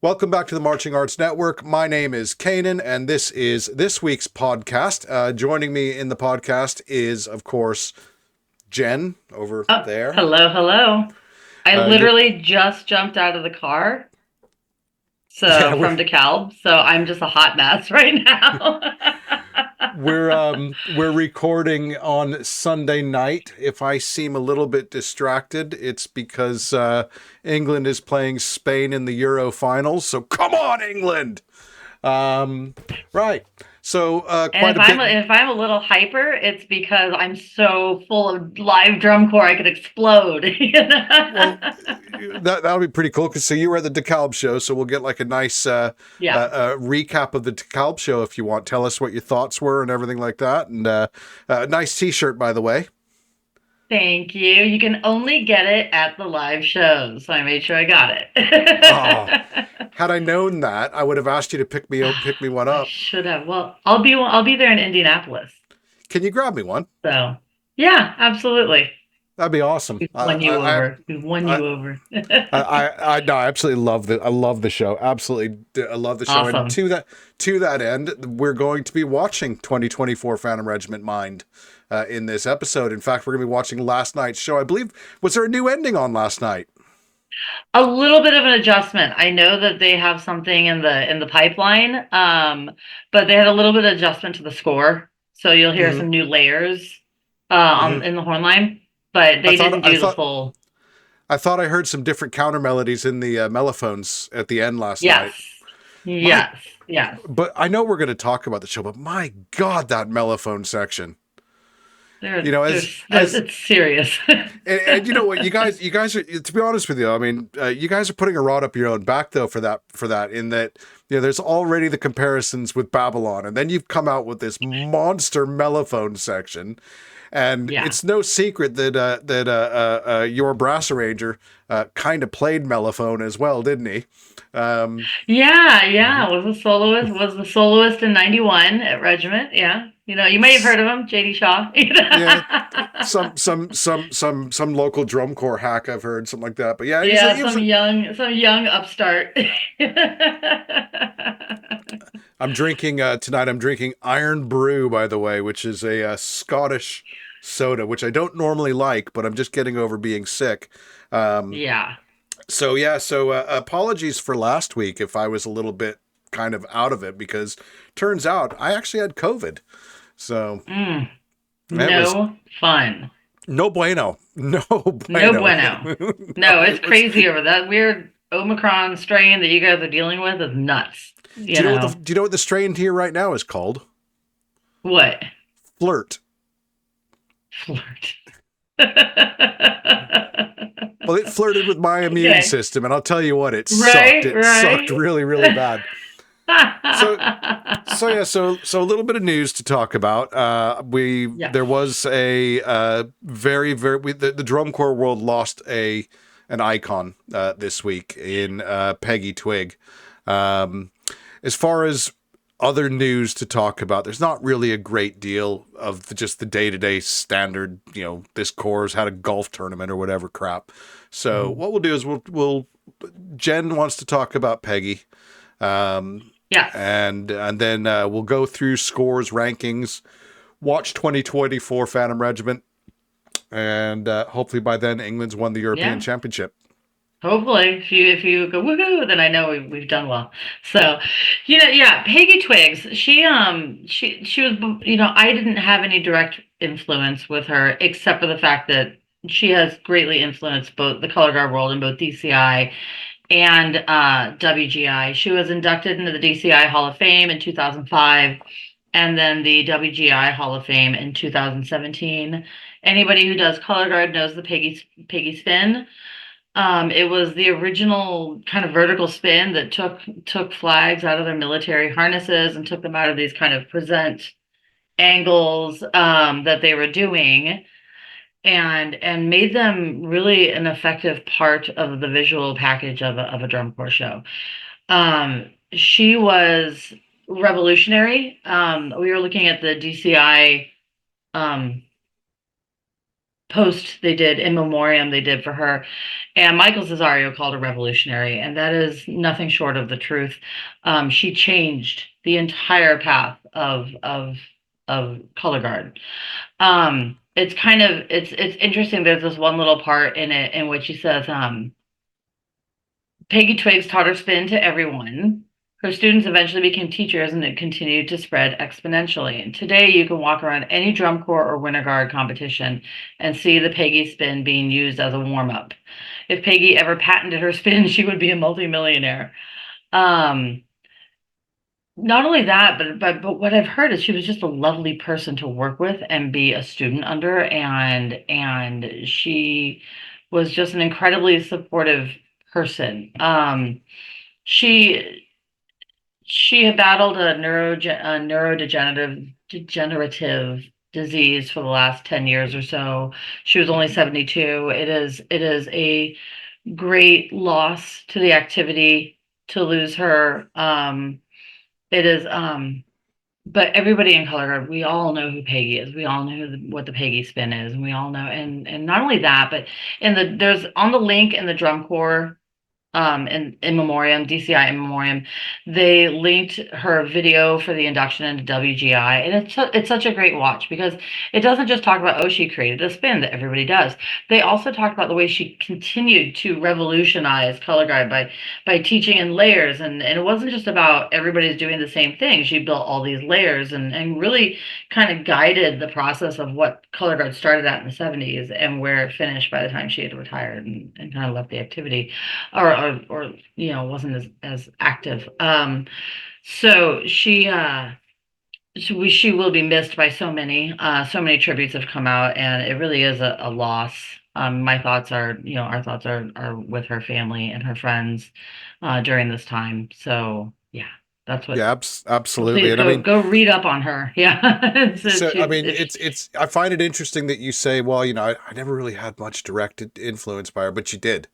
Welcome back to the Marching Arts Network. My name is Kanan, and this is this week's podcast. Joining me in the podcast is, of course, Jen over Oh, there. hello. I You're literally just jumped out of the car, yeah, so from DeKalb, so I'm just a hot mess right now. we're recording on Sunday night. If I seem a little bit distracted, it's because England is playing Spain in the Euro finals. So come on, England! Um, right. So And quite a bit. if I'm a little hyper, it's because I'm so full of live drum corps I could explode. Well, that'll be pretty cool. Cause so you were at the DeKalb show, so we'll get like a nice Yeah. recap of the DeKalb show if you want. Tell us what your thoughts were and everything like that. And a nice T-shirt, by the way. Thank you. You can only get it at the live shows, so I made sure I got Oh, it. had I known that, I would have asked you to pick me one I up. should have. Well, I'll be there in Indianapolis. Can you grab me one? So, yeah, absolutely. That'd be awesome. We've won you over. We've won I, you over. no, I absolutely love the. I love the show. Absolutely, I love the show. And Awesome. to that end, we're going to be watching 2024 Phantom Regiment Mind in this episode. In fact, we're going to be watching last night's show. I believe was there a new ending on last night? A little bit of an adjustment. I know that they have something in the pipeline, but they had a little bit of adjustment to the score. So you'll hear Mm-hmm. some new layers Mm-hmm. on in the horn line, but I they thought didn't I do the thought full. I thought I heard some different counter melodies in the mellophones at the end last Yes, night. My, yes, yes. but I know we're going to talk about the show. But my God, that mellophone section. You know, as It's serious. and you know what, you guys are, to be honest with you, I mean, you guys are putting a rod up your own back though for that in that, there's already the comparisons with Babylon, and then you've come out with this monster mellophone section, and Yeah. it's no secret that your brass arranger kind of played mellophone as well, didn't he? Yeah, Mhm. yeah. Was the soloist in '91 at Regiment. Yeah. You may have heard of him, JD Shaw. Yeah, some local drum corps hack I've heard something like that. But yeah, Yeah, he was. some young upstart. I'm drinking tonight. I'm drinking Iron Brew, by the way, which is a Scottish soda, which I don't normally like, but I'm just getting over being sick. Um, Yeah. so yeah, so apologies for last week if I was a little bit kind of out of it because turns out I actually had COVID. So Mm, it was no fun. no bueno, no No bueno. bueno. No, No, it's it was. crazy over that weird Omicron strain that you guys are dealing with is nuts. Do You you know what the know do you know what the strain here right now is called? what? Flirt. Flirt. Well, it flirted with my immune Okay. system, and I'll tell you what, it sucked. Right, It sucked right. really, really bad. So, so a little bit of news to talk about. Yes. There was a very, very the drum corps world lost an icon this week in Peggy Twig. Um, as far as other news to talk about, there's not really a great deal of just the day-to-day standard, this corps had a golf tournament or whatever crap. So what we'll do is we'll Jen wants to talk about Peggy. Um, Yes. and then we'll go through scores, rankings, watch 2024 Phantom Regiment, and hopefully by then England's won the European Yeah. Championship. Hopefully, if you go woohoo, then I know we've done well. So, yeah, Peggy Twigs. She was, I didn't have any direct influence with her except for the fact that she has greatly influenced both the color guard world and both DCI and WGI. She was inducted into the DCI Hall of Fame in 2005, and then the WGI Hall of Fame in 2017. Anybody who does color guard knows the Peggy spin. It was the original kind of vertical spin that took flags out of their military harnesses and took them out of these kind of present angles that they were doing and made them really an effective part of the visual package of a drum corps show. She was revolutionary. We were looking at the DCI um, post they did in memoriam they did for her, and Michael Cesario called her revolutionary, and that is nothing short of the truth. She changed the entire path of color guard. It's kind of it's interesting. There's this one little part in it in which he says, Peggy Twigs taught her spin to everyone. Her students eventually became teachers, and it continued to spread exponentially. And today, you can walk around any drum corps or winter guard competition and see the Peggy spin being used as a warm up. If Peggy ever patented her spin, she would be a multimillionaire. Um, Not only that, but what I've heard is she was just a lovely person to work with and be a student under, and she was just an incredibly supportive person. She she had battled a neurodegenerative disease for the last 10 years or so. She was only 72. It is a great loss to the activity to lose her. It is but everybody in color guard, we all know who Peggy is. We all know what the Peggy spin is, and we all know, and not only that, but there's on the link in the drum corps, in memoriam, DCI in memoriam, they linked her video for the induction into WGI, and it's such a great watch because it doesn't just talk about, oh, she created a spin that everybody does. They also talk about the way she continued to revolutionize color guard by teaching in layers, and it wasn't just about everybody's doing the same thing. She built all these layers and really kind of guided the process of what color guard started at in the 70s and where it finished by the time she had retired and kind of left the activity, or wasn't as active. So she will be missed by so many. So many tributes have come out, and it really is a loss. My thoughts are, our thoughts are with her family and her friends during this time. So yeah, that's what. Yeah, absolutely. Please And I mean, go read up on her. Yeah, so I mean, if it's I find it interesting that you say, well, I never really had much direct influence by her, but you did.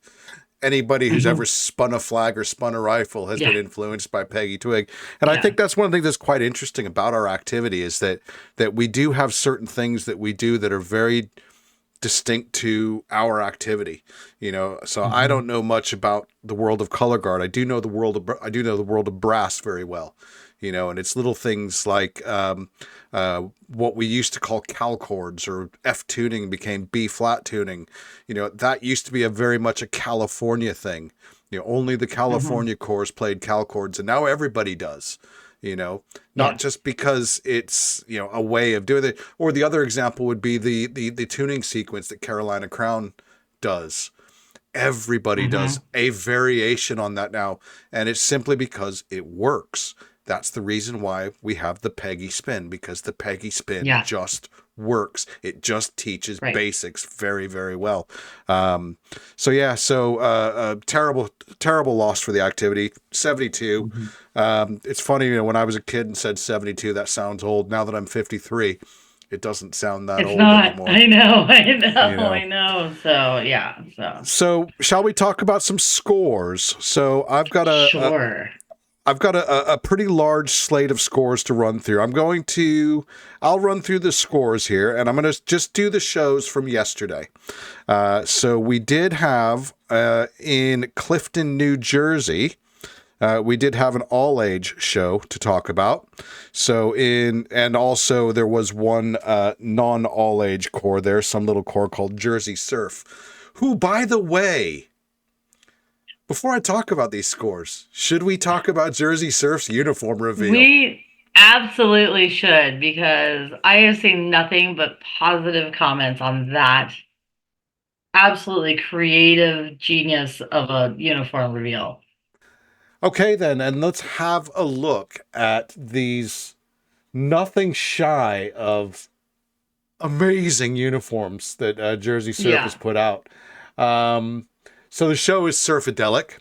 Anybody who's ever Mhm. spun a flag or spun a rifle has been Yeah, influenced by Peggy Twig. And I yeah. think that's one of the things that's quite interesting about our activity is that we do have certain things that we do that are very distinct to our activity. So I Hmm. don't know much about the world of color guard. I do know the world of brass very well. And it's little things like what we used to call cal chords, or F tuning became B flat tuning. That used to be a very much a California thing. Only the Hmm. California corps played cal chords, and now everybody does. Not Yeah. just because it's a way of doing it. Or the other example would be the tuning sequence that Carolina Crown does. Everybody does Hmm. a variation on that now, and it's simply because it works. That's the reason why we have the Peggy spin, because the Peggy spin Yeah. just works. It just teaches Right. basics very, very well. Um, so yeah, terrible, terrible loss for the activity. 72. Hmm. It's funny, when I was a kid and said 72, that sounds old. Now that I'm 53, it doesn't sound that It's old not. anymore. I know. I You know. know. I know. So yeah. So So, shall we talk about some scores? So, sure. I've got a pretty large slate of scores to run through. I'll run through the scores here, and I'm going to just do the shows from yesterday. So we did have in Clifton, New Jersey. We did have an all-age show to talk about. And also there was one non-all-age corps there, some little corps called Jersey Surf, who, by the way, before I talk about these scores, should we talk about Jersey Surf's uniform reveal? We absolutely should because I have seen nothing but positive comments on that absolutely creative genius of a uniform reveal. Okay, then, and let's have a look at these nothing shy of amazing uniforms that Jersey Surf has Yeah. put out. Um, so the show is Surfadelic.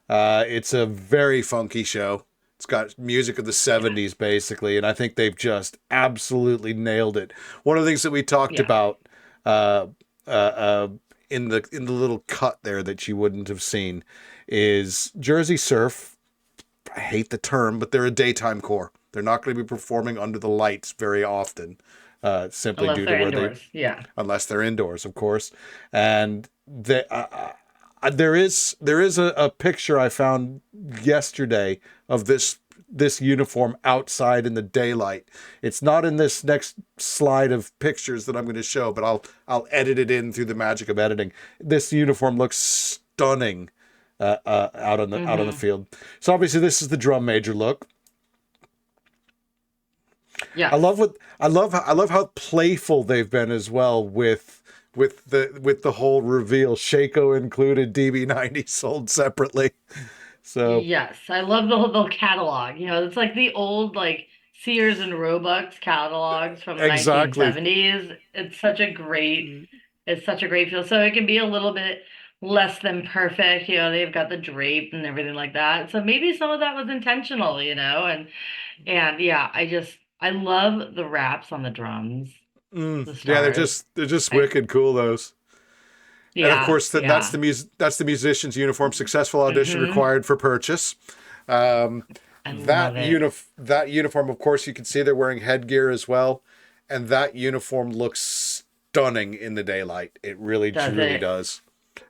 It's a very funky show. It's got music of the Yeah. 70s, basically, and I think they've just absolutely nailed it. One of the things that we talked Yeah. about uh, uh, uh, in the little cut there that you wouldn't have seen is Jersey Surf. I hate the term, but they're a daytime corps. They're not going to be performing under the lights very often. simply Unless due to they're where they, indoors. Yeah. unless they're indoors, of course. And there is a picture I found yesterday of this uniform outside in the daylight. It's not in this next slide of pictures that I'm going to show, but I'll edit it in through the magic of editing. This uniform looks stunning out on the Mm-hmm. field. So obviously this is the drum major look. Yes. I love how playful they've been as well with the whole reveal. Shaco included, DB90 sold separately. So Yes. I love the catalog. It's like the old like Sears and Roebuck's catalogs from the exactly. 1970s. It's such a great feel. So it can be a little bit less than perfect. They've got the drape and everything like that. So maybe some of that was intentional, and yeah, I love the raps on the drums, the Yeah, they're stars. just I wicked cool those. And of Yeah, course, yeah. that's the musician's uniform. Successful audition Hmm. required for purchase. Um, I love it. that uniform, of course, you can see they're wearing headgear as well, and that uniform looks stunning in the daylight. It really, Does truly it? does.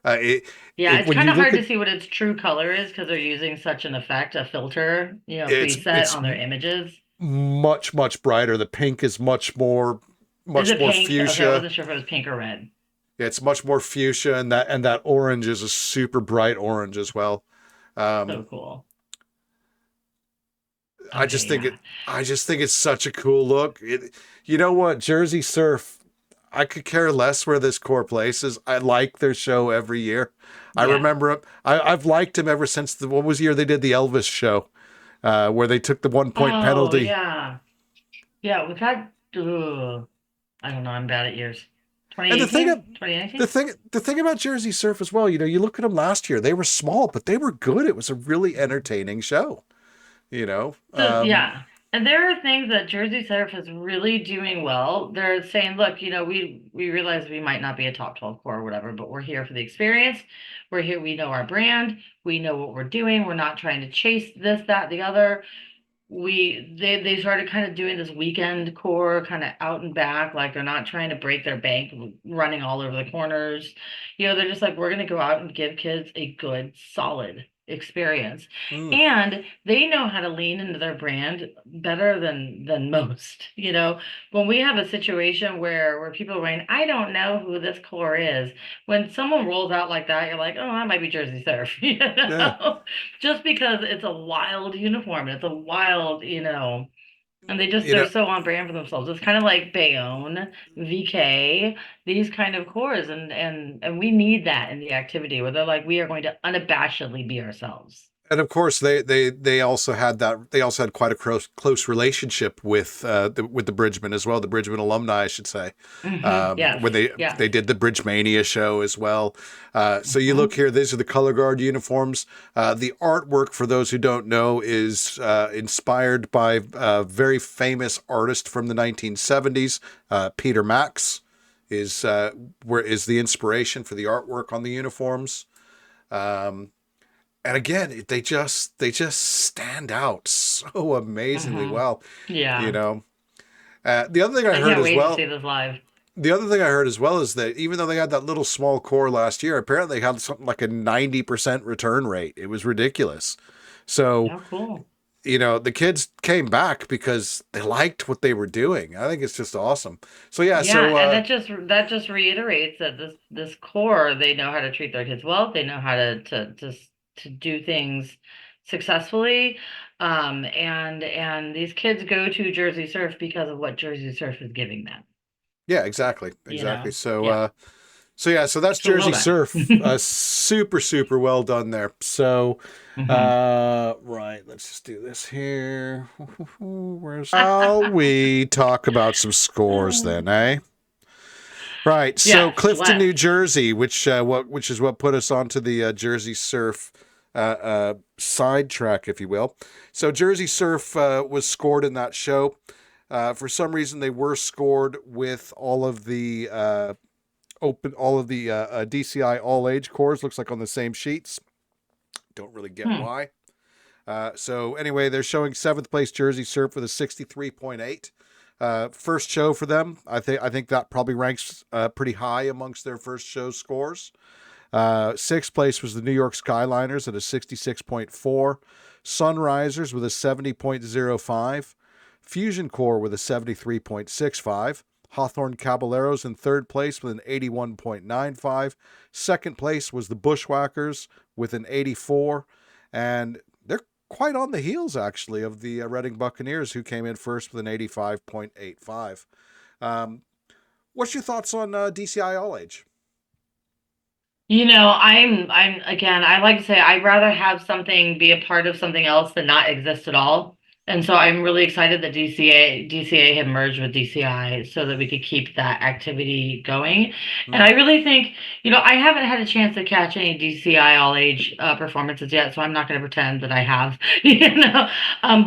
Uh, it, Yeah, it's when kind you of look hard at to see what its true color is because they're using such an effect, a filter, preset it's on their images. much brighter. The pink is Is much it more pink? Okay, I fuchsia. wasn't sure if it was pink or red. It's much more fuchsia, and that orange is a super bright orange as well. So Um, cool. I Okay, just think it. yeah. I just think it's such a cool look. You know what, Jersey Surf. I could care less where this core places. I like their show every year. I Yeah. remember him. I've liked him ever since what was the year they did the Elvis show, where they took the 1 point Oh, penalty. yeah. Yeah, we've had, ugh, I don't know, I'm bad at years. And 2018? 2019? the thing about Jersey Surf as well, you look at them last year. They were small, but they were good. It was a really entertaining show. You know, So yeah, and there are things that Jersey Surf is really doing well. They're saying, look, we realize we might not be a top 12 core or whatever, but we're here for the experience. We're here, we know our brand, we know what we're doing. We're not trying to chase this, that, the other. They started kind of doing this weekend core kind of out and back, like they're not trying to break their bank running all over the corners. They're just like, we're going to go out and give kids a good solid experience, mm, and they know how to lean into their brand better than most. When we have a situation where people are going, I don't know who this core is, when someone rolls out like that, you're like, oh, that might be Jersey Surf. yeah, Just because it's a wild uniform, it's a wild, and you they're know, so on brand for themselves. It's kind of like Bayonne, VK, these kind of cores, and we need that in the activity where they're like, we are going to unabashedly be ourselves. and of course they also had that. They also had quite a close relationship with the Bridgman as well. The Bridgman alumni, I should say, Yes, when they yes. did the Bridgemania show as well. So you look Hmm. here. These are the color guard uniforms. The artwork, for those who don't know, is inspired by a very famous artist from the 1970s, Peter Max. Where is the inspiration for the artwork on the uniforms? Um, and again, they just stand out so amazingly Hmm. well. You Yeah. know, the other thing I I heard can't as wait to see well. this live. The other thing I heard as well is that even though they had that little small core last year, apparently they had something like a 90% return rate. It was ridiculous. So, Oh, cool. the kids came back because they liked what they were doing. I think it's just awesome. So yeah, Yeah, so and that just reiterates that this core, they know how to treat their kids well. They know how to do things successfully. And these kids go to Jersey Surf because of what Jersey Surf is giving them, yeah, exactly, you exactly. know? Yeah. So that's So well Jersey done. Surf. Super well done there. So, Hmm. right, let's just do this here. Where's Shall we talk about some scores then, eh? Right. So Yes, Clifton, New let's. Jersey, which is what put us onto the Jersey Surf sidetrack, if you will. So Jersey Surf was scored in that show. For some reason, they were scored with all of the DCI all age cores. Looks like on the same sheets. Don't really get Hmm. why. So anyway, they're showing seventh place Jersey Surf with a 63.8. First show for them, I think that probably ranks pretty high amongst their first show scores. Sixth place was the New York Skyliners at a 66.4, Sunrisers with a 70.05, Fusion Core with a 73.65, Hawthorne Caballeros in third place with an 81.95. Second place was the Bushwhackers with an 84, and they're quite on the heels actually of the Reading Buccaneers, who came in first with an 85.85. Um, what's your thoughts on DCI All Age? I'm again, I like to say I'd rather have something be a part of something else than not exist at all. And so I'm really excited that DCA had merged with DCI so that we could keep that activity going. And Hmm. I really think, I haven't had a chance to catch any DCI all age performances yet, so I'm not going to pretend that I have,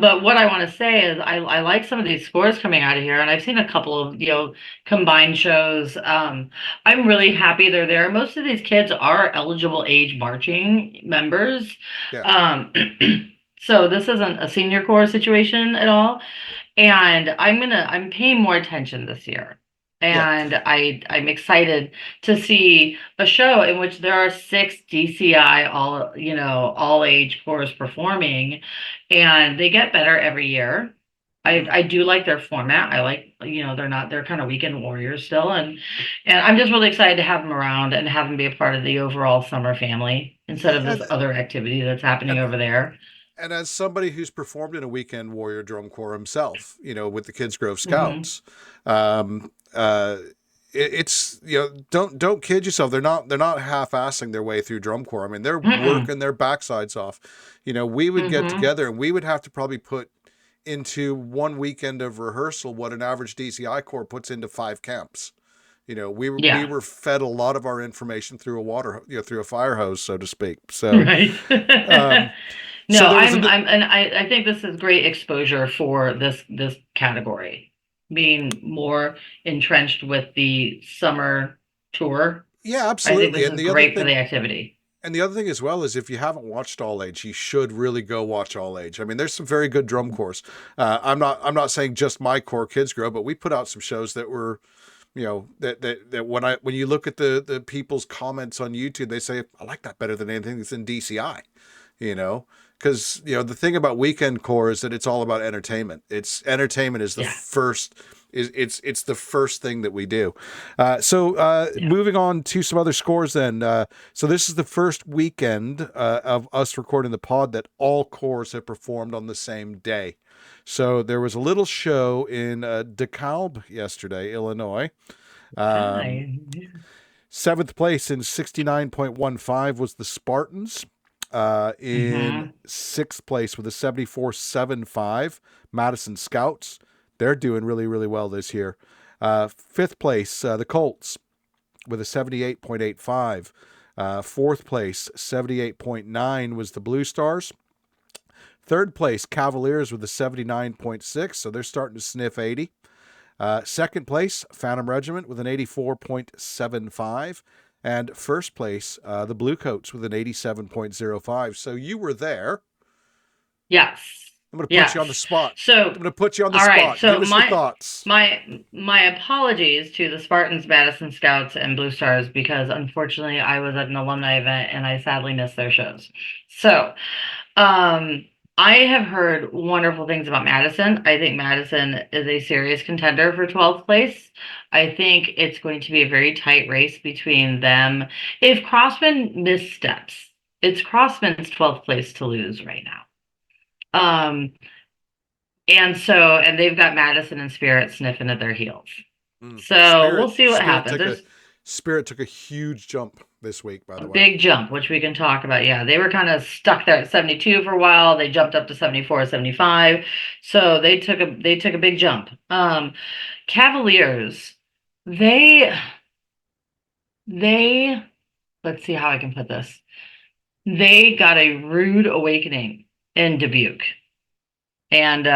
But what I want to say is I like some of these scores coming out of here, and I've seen a couple of, combined shows. I'm really happy they're there. Most of these kids are eligible age marching members. Yeah, Um, so this isn't a senior corps situation at all. And I'm paying more attention this year. yeah. And I'm excited to see a show in which there are six DCI all age corps performing, and they get better every year. Hmm. I do like their format. I like, they're kind of weekend warriors still, and I'm just really excited to have them around and have them be a part of the overall summer family instead of this And other activity that's happening and over there. and as somebody who's performed in a weekend warrior drum corps himself, with the Kids Grove Hmm. Scouts, um, uh, it's don't kid yourself. They're not half-assing their way through drum corps. I mean, they're Mm-mm. working their backsides off. We would get Hmm. together and we would have to probably put into one weekend of rehearsal what an average DCI corps puts into 5 camps. We Yeah. were fed a lot of our information through a through a fire hose, so to speak. So, Right. um, No, so there was a and I think this is great exposure for this category, being more entrenched with the summer tour. yeah, I think absolutely. this is great for the activity. And the other thing as well is if you haven't watched All Age, you should really go watch All Age. I mean, there's some very good drum corps. I'm not saying just my core Kids Grow, but we put out some shows that were, that when you look at the people's comments on YouTube, they say I like that better than anything that's in DCI. You know, because the thing about weekend core is that it's all about entertainment. It's entertainment is the Yeah. first is it's the first thing that we do. So Yeah. moving on to some other scores then. So this is the first weekend of us recording the pod that all cores have performed on the same day. So there was a little show in DeKalb yesterday, Illinois. Um, Hi. Seventh place in 69.15 was the Spartans. In Hmm. sixth place with a 74.75, Madison Scouts. They're doing really, really well this year. Fifth place, the Colts with a 78.85. Fourth place, 78.9 was the Blue Stars. Third place, Cavaliers with a 79.6, so they're starting to sniff 80. Second place, Phantom Regiment with an 84.75. And first place, the Bluecoats with an 87.05. So you were there. Yes. I'm going to put you on the Yes. spot. I'm So, going to put you on the all right. spot. Give So us your thoughts. my apologies to the Spartans, Madison Scouts, and Blue Stars because unfortunately I was at an alumni event and I sadly missed their shows. So, um, I have heard wonderful things about Madison. I think Madison is a serious contender for 12th place. I think it's going to be a very tight race between them. If Crossman missteps, it's Crossman's 12th place to lose right now. Um, and they've got Madison and Spirit sniffing at their heels. So we'll Spirit, see what Spirit happens. took a There's Spirit took a huge jump this week. By a the way, big jump, which we can talk about. Yeah, they were kind of stuck there at 72 for a while. They jumped up to 74, 75. So they took a big jump. Cavaliers, they they let's see how I can put this. They got a rude awakening in Dubuque. And the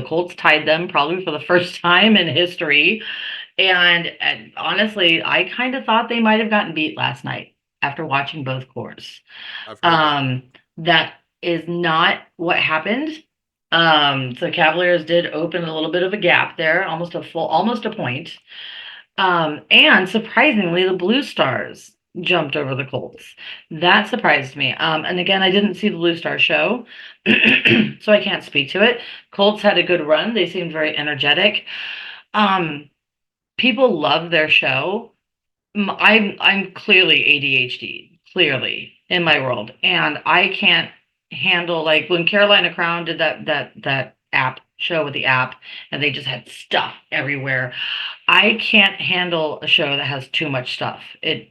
Colts tied them probably for the first time in history. And honestly, I kind of thought they might have gotten beat last night after watching both cores. I've heard that. Um, that is not what happened. So Cavaliers did open a little bit of a gap there, almost a point. And surprisingly, the Blue Stars jumped over the Colts. That surprised me. And again, I didn't see the Blue Star show, so I can't speak to it. Colts had a good run. They seemed very energetic. Um, People love their show. I'm clearly ADHD, clearly in my world, and I can't handle like when Carolina Crown did that app show with the app, and they just had stuff everywhere. I can't handle a show that has too much stuff.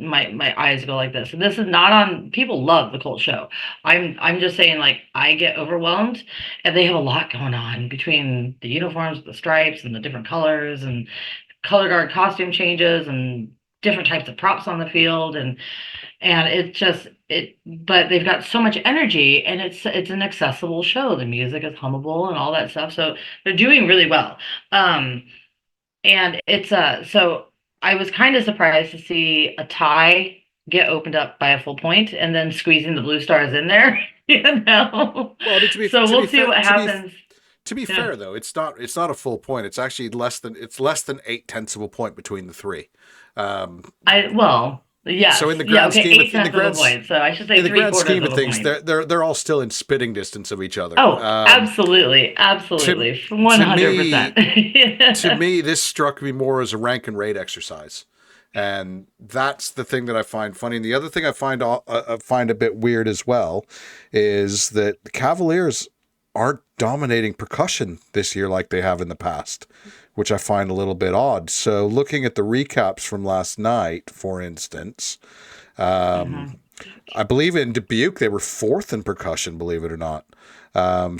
My eyes go like this. And this is not on people love the Colt show. I'm just saying like I get overwhelmed and they have a lot going on between the uniforms, the stripes and the different colors and color guard costume changes and different types of props on the field and it's just it but they've got so much energy and it's an accessible show. The music is hummable and all that stuff. So they're doing really well. And it's so I was kind of surprised to see a tie get opened up by a full point and then squeezing the Blue Stars in there, you know. Well, So we'll see what happens. to be Yeah. fair though, it's not a full point. It's actually less than 8/10 of a point between the three. Um, Yes. so in the Yeah, grand okay, scheme eight tenths of a point. So I should say in the three grand quarters scheme of of a things, point. they're all still in spitting distance of each other. Oh, absolutely. To Absolutely. to me, 100%. to me, this struck me more as a rank and rate exercise, and that's the thing that I find funny. And the other thing I find a bit weird as well is that the Cavaliers aren't dominating percussion this year like they have in the past, which I find a little bit odd. So, looking at the recaps from last night, for instance, Mhm. I believe in Dubuque they were fourth in percussion, believe it or not.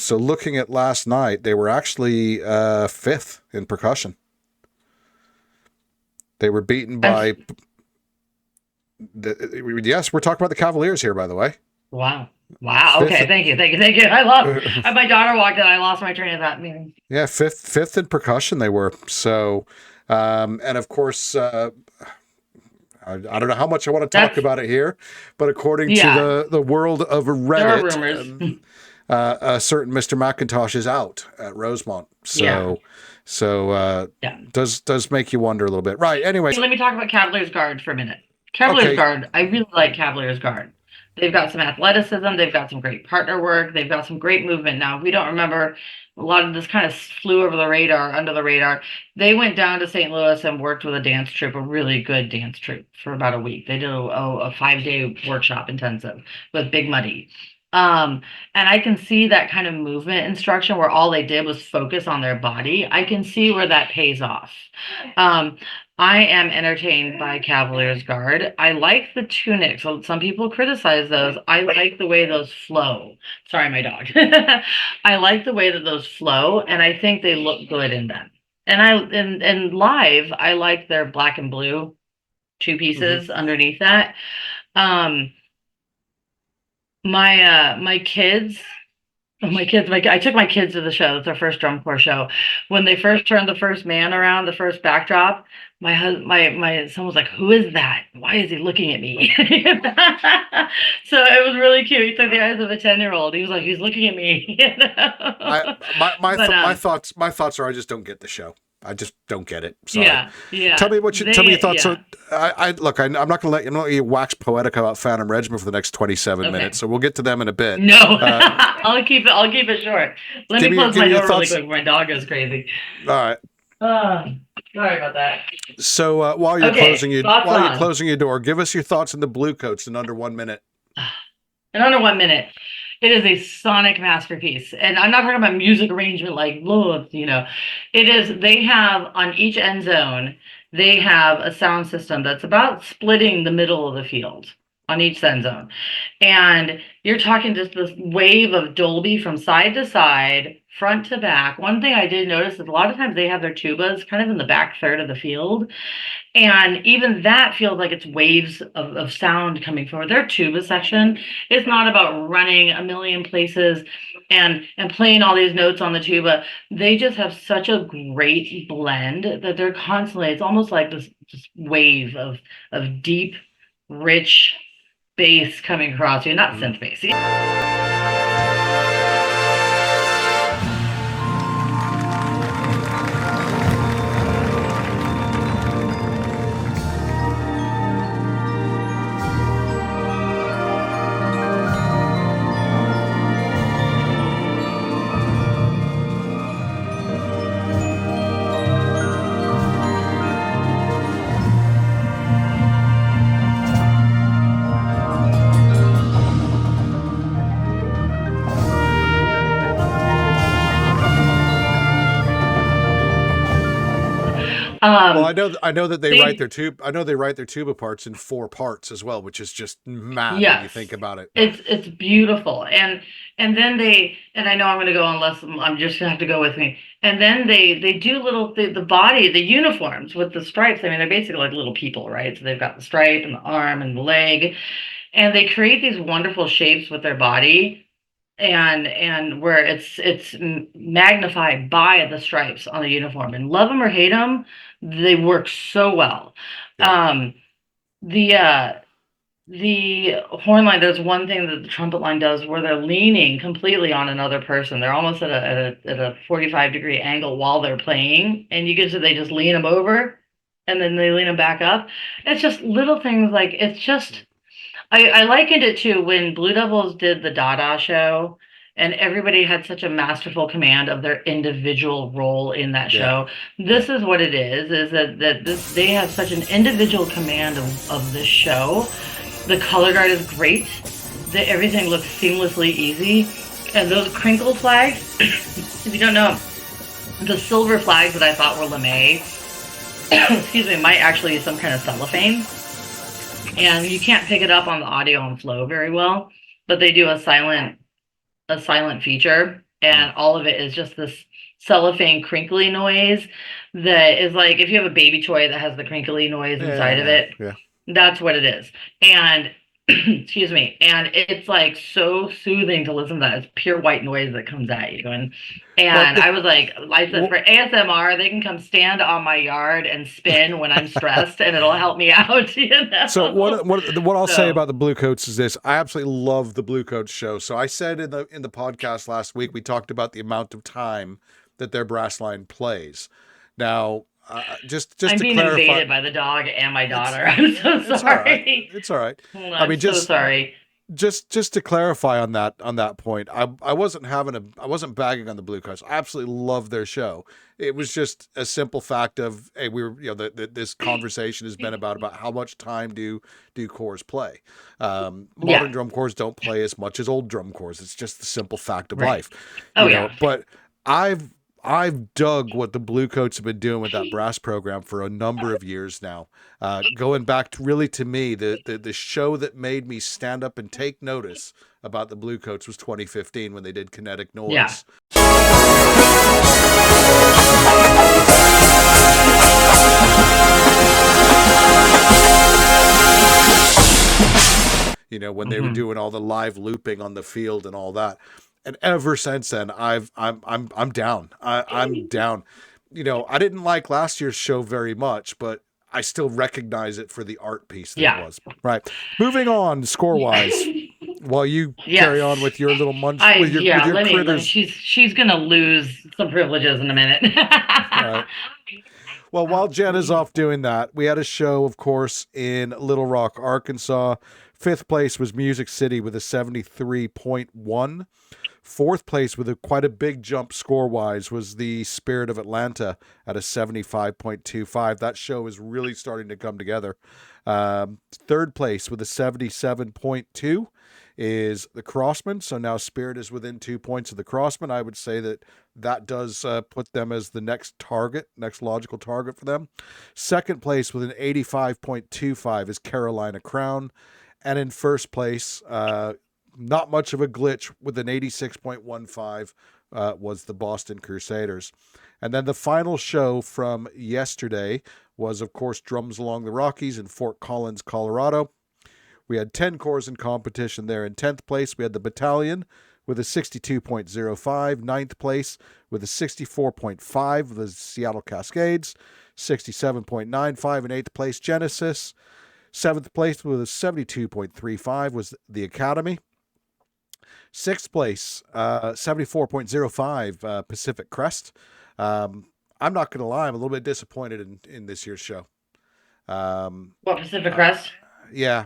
So, looking at last night, they were actually fifth in percussion. They were beaten That's by. Yes, we're talking about the Cavaliers here, by the way. wow. Wow. Fifth, Okay. Thank you. Thank you. Thank you. My daughter walked in. I lost my train of thought. Meaning. yeah, fifth in percussion they were. So, and of course, I don't know how much I want to talk That's about it here, but according to yeah. the world of There are Reddit, rumors. a certain Mr. McIntosh is out at Rosemont. Yeah. So Yeah. does make you wonder a little bit. Right. Anyways, Let me talk about Cavaliers Guard for a minute. Cavaliers okay. Guard, I really like Cavaliers Guard. They've got some athleticism, they've got some great partner work, they've got some great movement. Now, if we don't remember, a lot of this kind of flew over the radar, under the radar. They went down to St. Louis and worked with a dance troupe, a really good dance troupe, for about a week. They did a 5-day workshop intensive with Big Muddy. Um, and I can see that kind of movement instruction where all they did was focus on their body. I can see where that pays off. Um, I am entertained by Cavaliers Guard. I like the tunics. Some people criticize those. I like the way those flow. Sorry, my dog. I like the way that those flow, and I think they look good in them. And live, I like their black and blue two Mm-hmm. pieces underneath that. Um, my kids I took my kids to the show. It's our first drum corps show. When they first turned the first man around, the first backdrop, my son was like, "Who is that? Why is he looking at me?" So it was really cute. He took the eyes of a 10-year-old. He was like, "He's looking at me," you I know. But my thoughts are I just don't get the show. I just don't get it. Sorry. yeah, yeah, Tell me your they thoughts. yeah. So I look. I'm not going to let you wax poetic about Phantom Regiment for the next 27 minutes. Okay. So we'll get to them in a bit. No, Uh, I'll keep it short. Let give me me close my your door really thoughts. quick before my dog goes crazy. All right. Oh, sorry about that. So while you're Okay, thoughts on. closing your door, give us your thoughts on the Blue Coats in under 1 minute. In under 1 minute. It is a sonic masterpiece. And I'm not talking about music arrangement like, you know. It is, they have on each end zone, they have a sound system that's about splitting the middle of the field on each end zone. And you're talking just this wave of Dolby from side to side, front to back. One thing I did notice is a lot of times they have their tubas kind of in the back third of the field. And even that feels like it's waves of sound coming forward. Their tuba section is not about running a million places and playing all these notes on the tuba. They just have such a great blend that they're constantly, it's almost like this wave of deep, rich bass coming across you, not Mhm. synth bass. Well, I know that they write They their tube. I know they write their tuba parts in 4 parts as well, which is just mad when you Yes. think about it. It's beautiful. And then and I know I'm going to go unless I'm just going to have to go with me. And then they do the body, the uniforms with the stripes. I mean, they're basically like little people, right? So they've got the stripe and the arm and the leg, and they create these wonderful shapes with their body, and where it's magnified by the stripes on the uniform. And love them or hate them, they work so well. Yeah. The the horn line, there's one thing that the trumpet line does where they're leaning completely on another person. They're almost at a 45-degree angle while they're playing, and they just lean them over, and then they lean them back up. It's just little things like it's just. I likened it to when Blue Devils did the Dada show, and everybody had such a masterful command of their individual role in that Yeah. show. This is what it is that they have such an individual command of this show. The color guard is great. Everything looks seamlessly easy. And those crinkle flags, if you don't know, the silver flags that I thought were lame, excuse me, might actually use some kind of cellophane. And you can't pick it up on the audio and flow very well, but they do a silent feature, and all of it is just this cellophane crinkly noise that is like if you have a baby toy that has the crinkly noise inside of it. Yeah. That's what it is. And excuse me, and it's like so soothing to listen to that. It's pure white noise that comes at you. And I was like, I said, for ASMR, they can come stand on my yard and spin when I'm stressed, and it'll help me out. You know? So what I'll say about the Bluecoats is this: I absolutely love the Bluecoats show. So I said in the podcast last week, we talked about the amount of time that their brass line plays. Now, just I'm to being clarify, invaded by the dog and my daughter. I'm so sorry. It's all right. I mean, so sorry. Just to clarify on that point, I wasn't bagging on the Bluecoats. I absolutely love their show. It was just a simple fact of, hey, we were, this conversation has been about how much time do corps play. Modern drum corps don't play as much as old drum corps. It's just the simple fact of life. Oh, yeah. But I've dug what the Bluecoats have been doing with that brass program for a number of years now. Going back to me, the show that made me stand up and take notice about the Bluecoats was 2015 when they did Kinetic Noise. Yeah. When they were doing all the live looping on the field and all that. And ever since then, I'm down. I'm down. I didn't like last year's show very much, but I still recognize it for the art piece that it was. Right. Moving on, score wise, while you carry on with your little munch with your critters. She's gonna lose some privileges in a minute. Right. Well, while Jen is off doing that, we had a show, of course, in Little Rock, Arkansas. 5th place was Music City with a 73.1. 4th place with quite a big jump score-wise was the Spirit of Atlanta at a 75.25. That show is really starting to come together. 3rd place with a 77.2 is the Crossman. So now Spirit is within 2 points of the Crossman. I would say that does put them as the next logical target for them. 2nd place with an 85.25 is Carolina Crown. And in 1st place, not much of a glitch with an 86.15 was the Boston Crusaders. And then the final show from yesterday was, of course, Drums Along the Rockies in Fort Collins, Colorado. We had 10 corps in competition there. In 10th place, we had the Battalion with a 62.05. 9th place with a 64.5, the Seattle Cascades. 67.95 in 8th place, Genesis. 7th place with a 72.35 was the Academy. 6th place, 74.05 Pacific Crest. I'm not going to lie, I'm a little bit disappointed in this year's show. What, Pacific Crest? Yeah.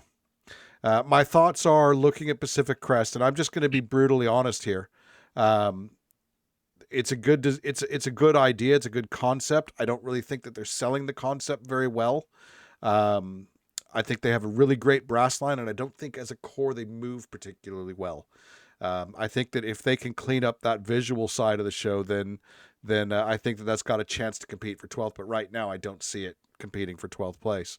My thoughts are looking at Pacific Crest, and I'm just going to be brutally honest here. It's a good idea. It's a good concept. I don't really think that they're selling the concept very well. I think they have a really great brass line, and I don't think as a corps they move particularly well. I think that if they can clean up that visual side of the show, then then I think that that's got a chance to compete for 12th. But right now, I don't see it competing for 12th place.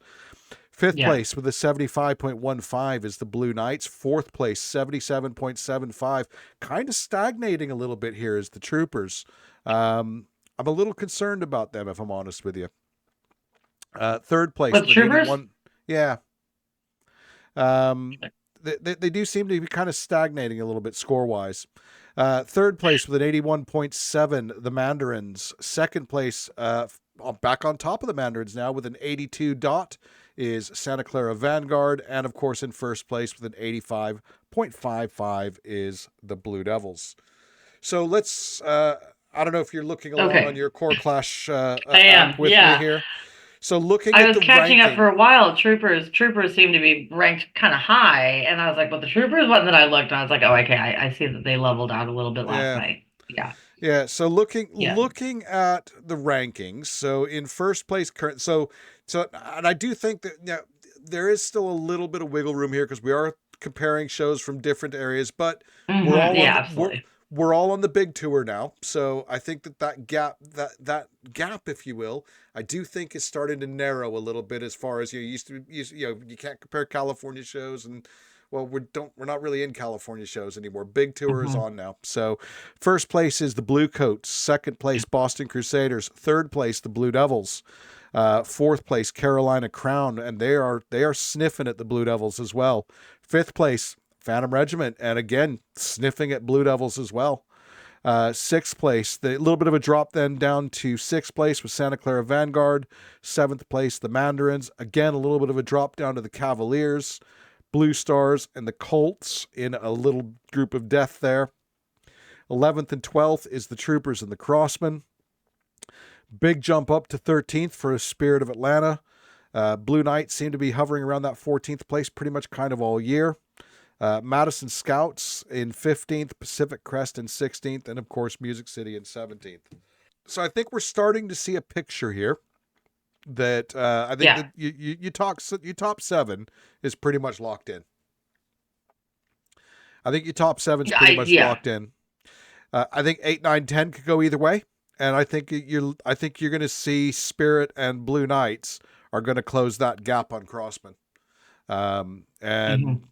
Fifth Yeah. place with a 75.15 is the Blue Knights. Fourth place, 77.75. Kind of stagnating a little bit here is the Troopers. I'm a little concerned about them, if I'm honest with you. Third place With with an troopers? 81. Yeah. They do seem to be kind of stagnating a little bit score-wise. Third place with an 81.7, the Mandarins. Second place, back on top of the Mandarins now with an 82 dot, is Santa Clara Vanguard. And, of course, in first place with an 85.55 is the Blue Devils. So let's, I don't know if you're looking along on Okay. your Core Clash I app am. with me Yeah. here. So looking I at was the catching up ranking. for a while. Troopers seem to be ranked kind of high, and I was like, "Well, the Troopers." One that I looked, and I was like, "Oh, okay, I see that they leveled out a little bit last Yeah. night." Yeah, Yeah, so yeah. looking at the rankings, so in first place current, and I do think that there is still a little bit of wiggle room here because we are comparing shows from different areas, but we're all on Yeah, the absolutely. we're all on the big tour now. So I think that gap, if you will, I do think is starting to narrow a little bit as far as you used to. You can't compare California shows and. Well, we're not really in California shows anymore. Big tour is hmm on now. So first place is the Blue Coats. Second place, Boston Crusaders. Third place, the Blue Devils. Fourth place, Carolina Crown, and they are sniffing at the Blue Devils as well. Fifth place, Phantom Regiment, and again sniffing at Blue Devils as well. Sixth place, the little bit of a drop then down to sixth place with Santa Clara Vanguard. Seventh place, the Mandarins. Again, a little bit of a drop down to the Cavaliers, Blue Stars, and the Colts in a little group of death there. 11th and 12th is the Troopers and the Crossmen. Big jump up to 13th for Spirit of Atlanta. Blue Knights seem to be hovering around that 14th place pretty much kind of all year. Madison Scouts in 15th, Pacific Crest in 16th, and of course Music City in 17th. So I think we're starting to see a picture here that I think Yeah, that you top seven is pretty much locked in. I think your top seven's pretty much yeah. locked in. I think 8, 9, 10 could go either way, and I think you're going to see Spirit and Blue Knights are going to close that gap on Crossman. And hmm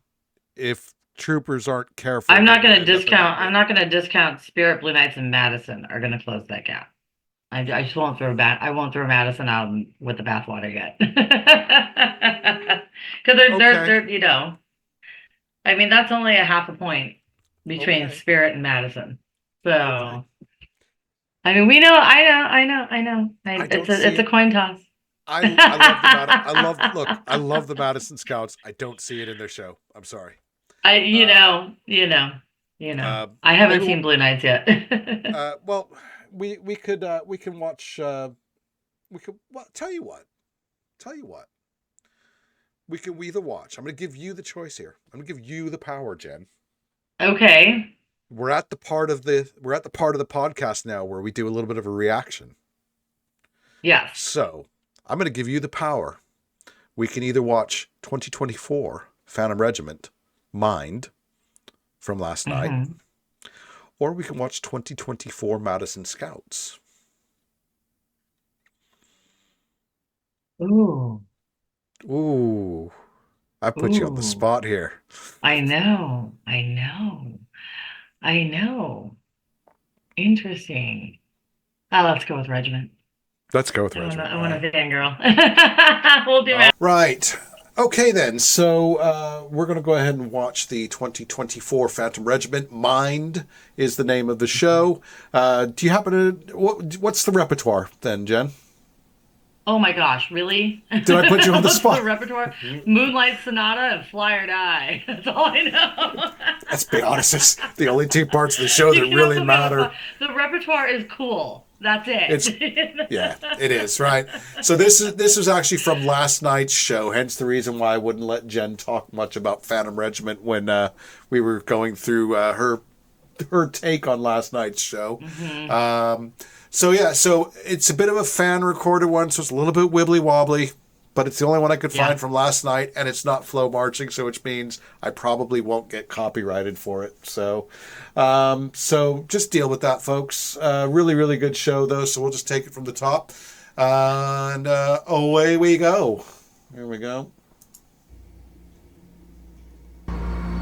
if Troopers aren't careful, I'm they're not going going to to end up in that discount. I'm group. not going to discount Spirit, Blue Knights, and Madison are going to close that gap. I just won't throw I won't throw Madison out with the bathwater yet, because Okay. they're. I mean, that's only a half a point between Okay. Spirit and Madison. Okay. So, I mean, we know. I know. I It's don't a see it. coin toss. I love the I love the Madison Scouts. I don't see it in their show. I'm sorry. I Uh, you know. uh, I maybe haven't we'll, seen Blue Knights yet. well, we can watch. We could well, tell you what. We either watch. I'm going to give you the choice here. I'm going to give you the power, Jen. Okay. We're at the part of the podcast now where we do a little bit of a reaction. Yes. So I'm going to give you the power. We can either watch 2024 Phantom Regiment, Mind, from last night, hmm or we can watch 2024 Madison Scouts. Ooh. Ooh, I put you on the Ooh. spot here. I know. I know. I know. Interesting. Let's go with Regiment. Let's go with Regiment. I All want right. to fangirl. We'll do All right. Okay, then. So we're going to go ahead and watch the 2024 Phantom Regiment. Mind is the name of the show. Do you happen to... what's the repertoire then, Jen? Oh my gosh, really? Did I put you on the What's the spot? repertoire? Moonlight Sonata and Fly or Die. That's all I know. Let's be honest. It's the only two parts of the show You that cannot really put me on the matter. spot. The repertoire is cool. That's It's it. Yeah, it is, right? So this is actually from last night's show, hence the reason why I wouldn't let Jen talk much about Phantom Regiment when we were going through her take on last night's show. hmm So yeah, so it's a bit of a fan recorded one, so it's a little bit wibbly wobbly. but it's the only one I could Yeah. find from last night, and it's not flow marching, so which means I probably won't get copyrighted for it. So just deal with that, folks. Really, really good show, though, so we'll just take it from the top. And away we go. Here we go.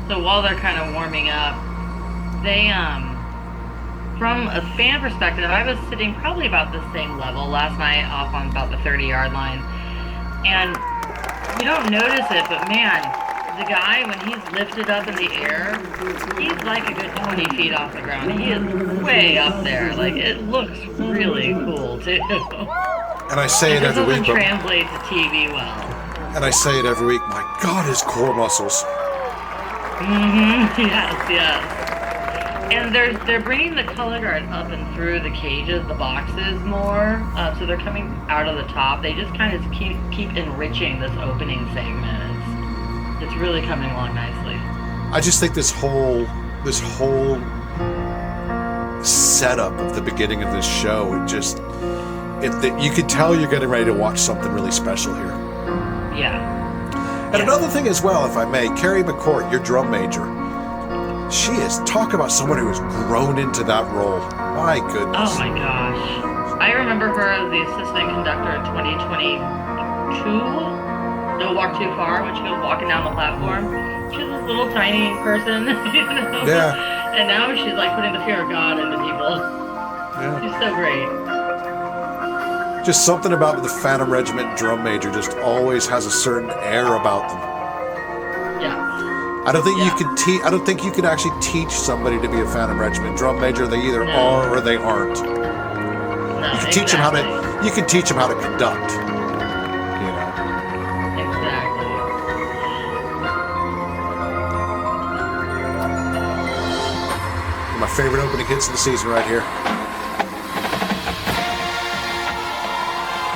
So while they're kind of warming up, they, from a fan perspective, I was sitting probably about the same level last night, off on about the 30-yard line. And you don't notice it, but man, the guy, when he's lifted up in the air, he's like a good 20 feet off the ground. He is way up there. Like, it looks really cool, too. And I say it every week. It doesn't translate to TV well. And I say it every week. My God, his core muscles. Yes. And they're bringing the color guard up and through the cages, the boxes more. So they're coming out of the top. They just kind of keep enriching this opening segment. It's really coming along nicely. I just think this whole setup of the beginning of this show, you could tell you're getting ready to watch something really special here. Yeah. And another thing as well, if I may, Carrie McCourt, your drum major, she is, talk about someone who has grown into that role. My goodness. Oh my gosh. I remember her as the assistant conductor in 2022. Don't Walk Too Far, when she was walking down the platform. She's this little tiny person, you know? Yeah. And now she's like putting the fear of God into people. Yeah. She's so great. Just something about the Phantom Regiment drum major just always has a certain air about them. Yeah. I don't think you can actually teach somebody to be a Phantom Regiment drum major. They either are or they aren't. No, You can teach them how to. You can teach them how to conduct. You know. Exactly. My favorite opening hits of the season right here.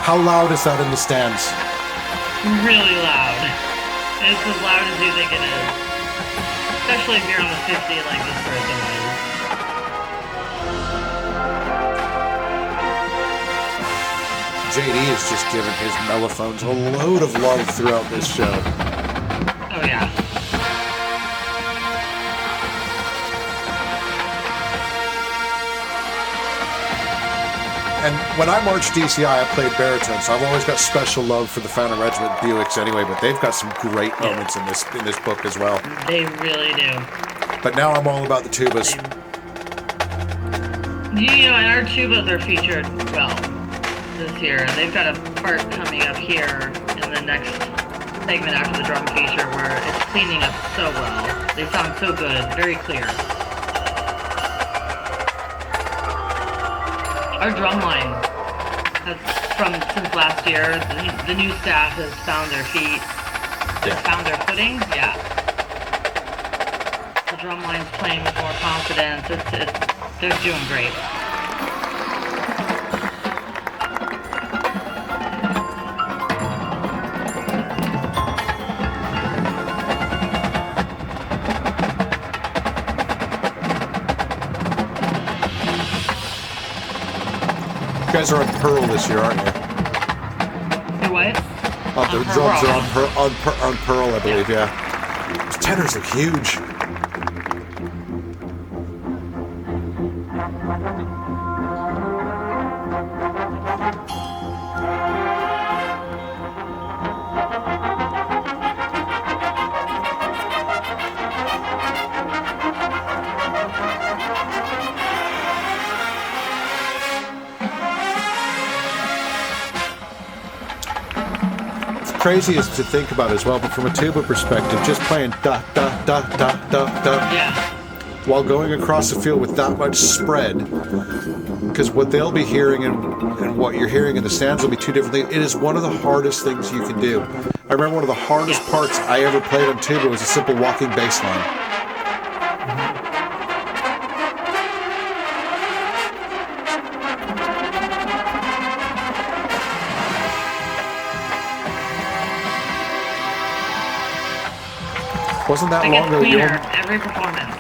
How loud is that in the stands? Really loud. It's as loud as you think it is. Especially if you're on the 50 like this person is. JD is just giving his mellophones a load of love throughout this show. Oh yeah. And when I marched DCI, I played baritone, so I've always got special love for the Phantom Regiment Buicks anyway, but they've got some great moments in this book as well. They really do. But now I'm all about the tubas. You know, and our tubas are featured well this year. They've got a part coming up here in the next segment after the drum feature where it's cleaning up so well. They sound so good, very clear. Our drum line has, since last year, the new staff has found their feet, found their footing. Yeah. The drum line's playing with more confidence. They're doing great. You guys are on Pearl this year, aren't you? Your what? The drums are on Pearl, I believe, yeah. Those tenors look huge. Crazy is to think about as well, but from a tuba perspective, just playing da da da da da da while going across the field with that much spread, because what they'll be hearing and what you're hearing in the stands will be two different things. It is one of the hardest things you can do. I remember one of the hardest parts I ever played on tuba was a simple walking bass line. Wasn't that long ago? Every performance.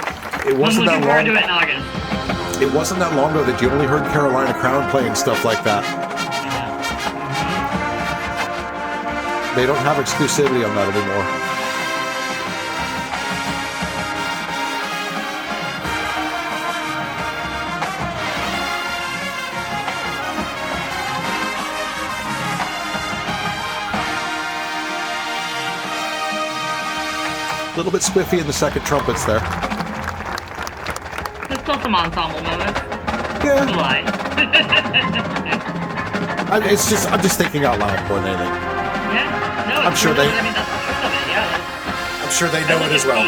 It wasn't that long. To it in August. It wasn't that long ago that you only heard Carolina Crown playing stuff like that. They don't have exclusivity on that anymore. A little bit squiffy in the second trumpets there. There's still some ensemble moments. Yeah. Why? I'm just thinking out loud more than anything. Yeah. No, I'm sure they. I mean, that's the truth of it. Yeah. I'm sure they know it as well.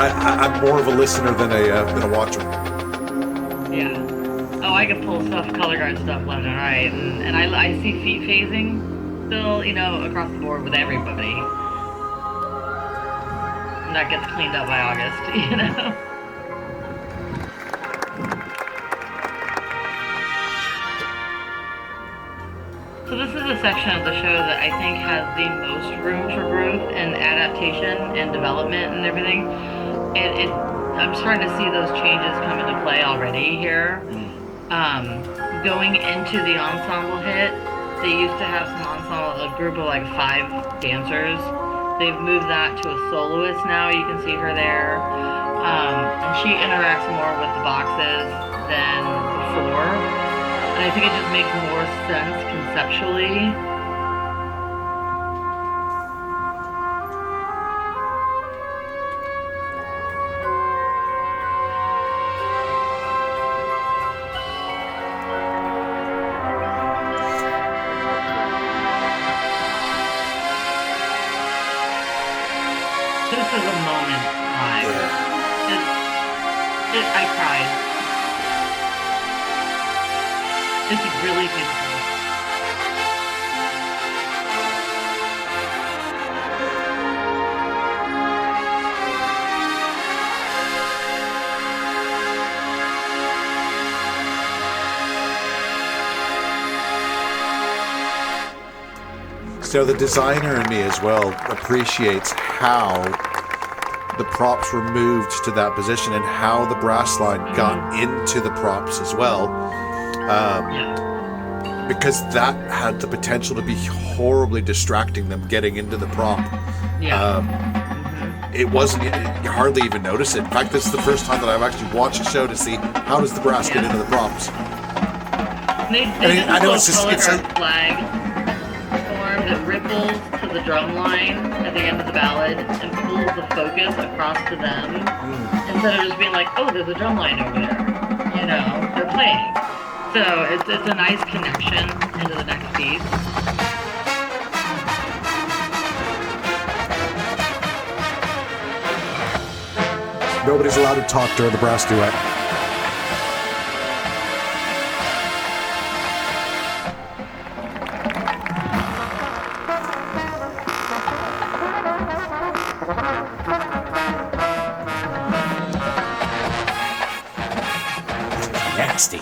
Yeah. I'm more of a listener than a watcher. Yeah. Oh, I can pull stuff, color guard stuff left and right, and I see feet phasing still, across the board with everybody. And that gets cleaned up by August, So this is a section of the show that I think has the most room for growth and adaptation and development and everything. I'm starting to see those changes come into play already here. Going into the ensemble hit, they used to have some ensemble, a group of like 5 dancers. They've moved that to a soloist now. You can see her there. And she interacts more with the boxes than before. And I think it just makes more sense conceptually. This is a moment live. I cried. It's really beautiful. So the designer in me as well appreciates how the props were moved to that position and how the brass line got into the props as well. Because that had the potential to be horribly distracting them getting into the prop. It wasn't, you hardly even notice it. In fact, this is the first time that I've actually watched a show to see how does the brass get into the props. I know it's just it's a flag form that ripples to the drum line at the end of the ballad and pulls the focus across to them instead of just being like, oh, there's a drum line over there. They're playing. So it's a nice connection into the next piece. Nobody's allowed to talk during the brass duet. Nasty.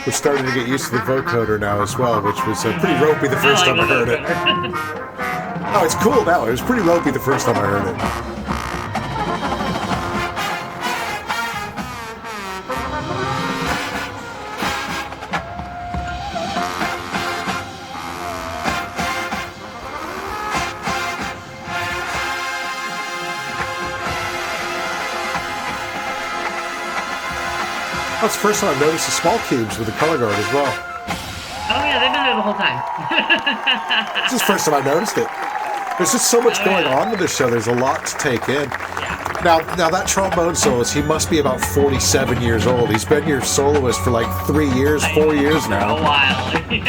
We're starting to get used to the vocoder now as well, which was pretty ropey the first time I heard it. Oh, it's cool now. It was pretty ropey the first time I heard it. That's the first time I've noticed the small cubes with the color guard as well. Oh yeah, they've been there the whole time. This is the first time I've noticed it. There's just so much going on with this show. There's a lot to take in. Yeah. Now that trombone soloist, he must be about 47 years old. He's been your soloist for like 3 years, 4 years For a now. while. You're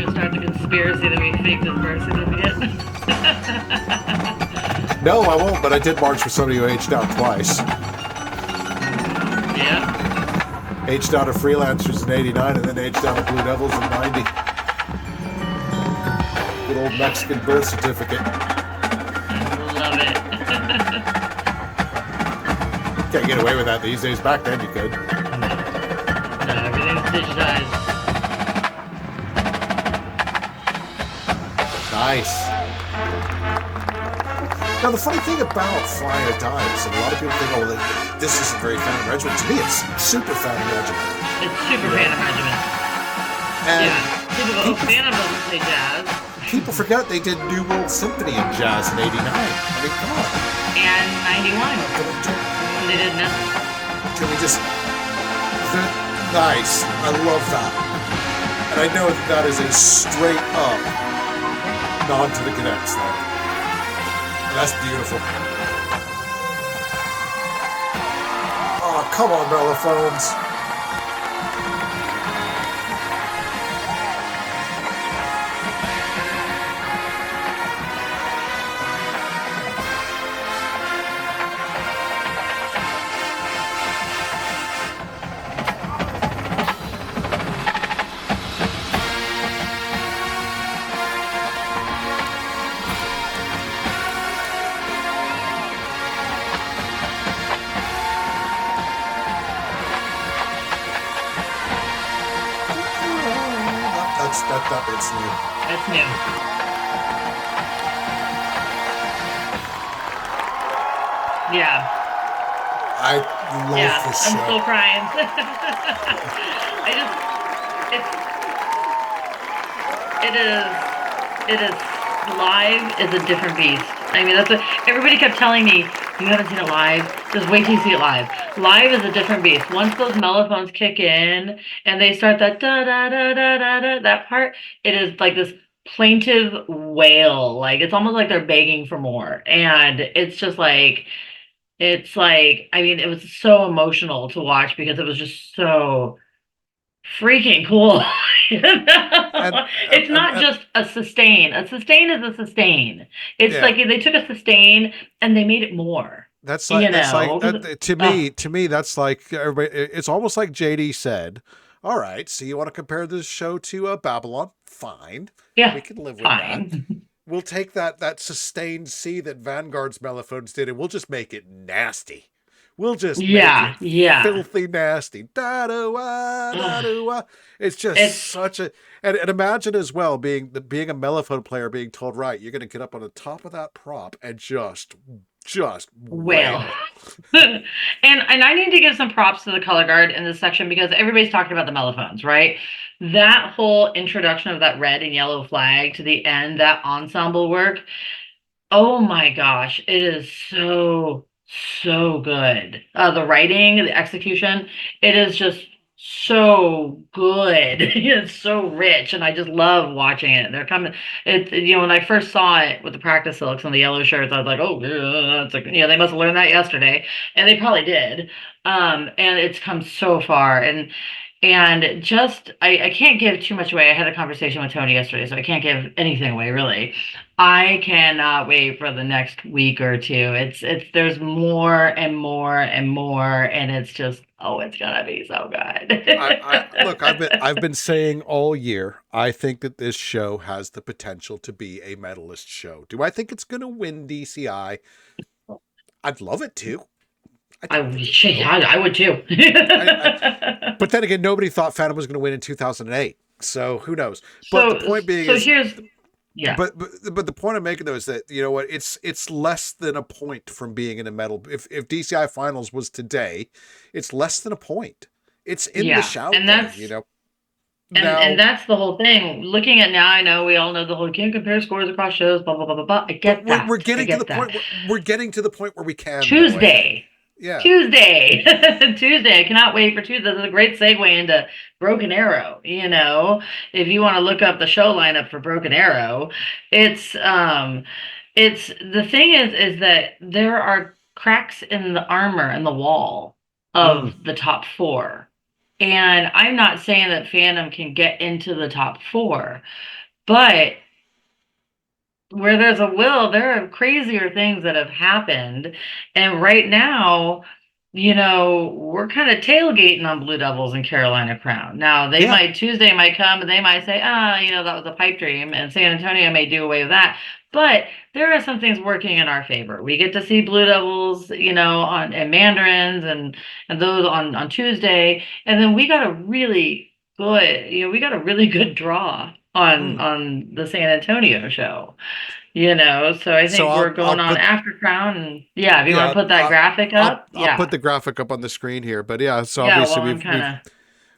gonna start the conspiracy that we faked his birth certificate. No, I won't, but I did march with somebody who aged out twice. Yeah. Aged out of Freelancers in 89 and then aged out of Blue Devils in 90. Good old Mexican birth certificate. Love it. Can't get away with that these days. Back then you could. No, everything's digitized. Nice. Now, the funny thing about Fly or Die is a lot of people think, oh, this isn't very Phantom Regiment. To me, it's super Phantom Regiment. It's super Phantom Regiment. And yeah. People go, oh, Phantom doesn't play jazz. People forget they did New World Symphony in jazz in 89. I mean, come on. And 91. When they did nothing. Can we just... Nice. I love that. And I know that is a straight up nod to the cadets there. And that's beautiful. Oh, come on, mellophones. That bit's new. That's new. Yeah. I love this show. I'm still crying. it is live is a different beast. I mean, that's what everybody kept telling me. You haven't seen it live. Just wait till you see it live. Live is a different beast. Once those mellophones kick in and they start that da da da da da da that part, it is like this plaintive wail. Like it's almost like they're begging for more. And it's just like I mean, it was so emotional to watch because it was just so freaking cool. It's not just a sustain. A sustain is a sustain. It's like they took a sustain and they made it more. That's like to me that's like everybody. It's almost like JD said. All right, so you want to compare this show to Babylon? Fine. Yeah, we can live with that. We'll take that sustained C that Vanguard's mellophones did, and we'll just make it nasty. We'll just make it filthy nasty. Da-da-wah, da-da-wah. It's just such a... And imagine as well being a mellophone player being told, right, you're going to get up on the top of that prop and just wail. and I need to give some props to the color guard in this section because everybody's talking about the mellophones, right? That whole introduction of that red and yellow flag to the end, that ensemble work, oh my gosh, it is so good. The writing, the execution, it is just so good. It's so rich, and I just love watching it. They're coming. It when I first saw it with the practice silks and the yellow shirts, I was like, oh, it's like they must have learned that yesterday, and they probably did. And it's come so far, and just I can't give too much away. I had a conversation with Tony yesterday, so I can't give anything away really. I cannot wait for the next week or two. It's there's more and more and more, and it's just it's gonna be so good. Look, I've been saying all year, I think that this show has the potential to be a medalist show. Do I think it's gonna win DCI? I'd love it to. I would too. But then again, nobody thought Phantom was going to win in 2008. So who knows? But the point being But the point I'm making though is that you know what it's less than a point from being in a medal. If DCI finals was today, it's less than a point. It's in the shout, and that's And that's the whole thing. Looking at now, I know we all know the whole you can't compare scores across shows. Blah blah blah blah blah. I get that. We're getting to the point. We're getting to the point where we can. Tuesday. Yeah. Tuesday. Tuesday. I cannot wait for Tuesday. This is a great segue into Broken Arrow. If you want to look up the show lineup for Broken Arrow, it's it's the thing is that there are cracks in the armor and the wall Mm, of the top four. And I'm not saying that Phantom can get into the top four, but where there's a will, there are crazier things that have happened. And right now, we're kind of tailgating on Blue Devils and Carolina Crown. Now, yeah. Tuesday might come and they might say, that was a pipe dream, and San Antonio may do away with that. But there are some things working in our favor. We get to see Blue Devils, on and Mandarins and those on Tuesday. And then we got a really good draw on Mm. the San Antonio show. So I So think we're I'll going on put after Crown, and yeah, if you want yeah to put that graphic up, I'll put yeah, the graphic up on the screen here. But yeah, so yeah. obviously Well, I'm kind of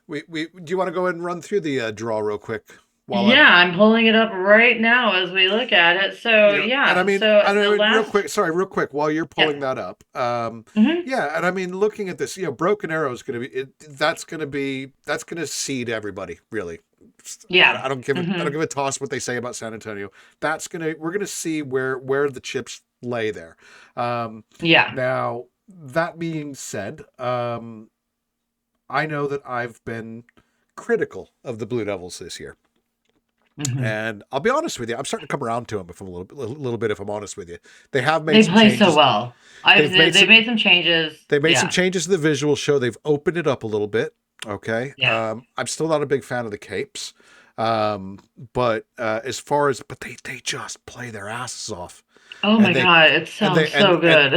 we do you want to go ahead and run through the draw real quick while I'm yeah, I'm pulling it up right now as we look at it. So and yeah, so I the mean, real last quick, sorry, real quick, while you're yeah, pulling that up, hmm yeah, and I mean, looking at this, Broken Arrow is going to be, that's going to seed everybody, really. yeah, I don't hmm give a toss what they say about San Antonio. We're gonna see where the chips lay there. Um, yeah, Now that being said, I know that I've been critical of the Blue Devils this year. hmm And I'll be honest with you, I'm starting to come around to them. If I'm little bit, if I'm honest with you, they have made they some play so changes. well. I've They've made they've some made some changes. they made some Yeah, changes to the visual show. They've opened it up a little bit. Okay, yeah. I'm still not a big fan of the capes, but as far as they just play their asses off, Oh and my they God, it and they sounds so good.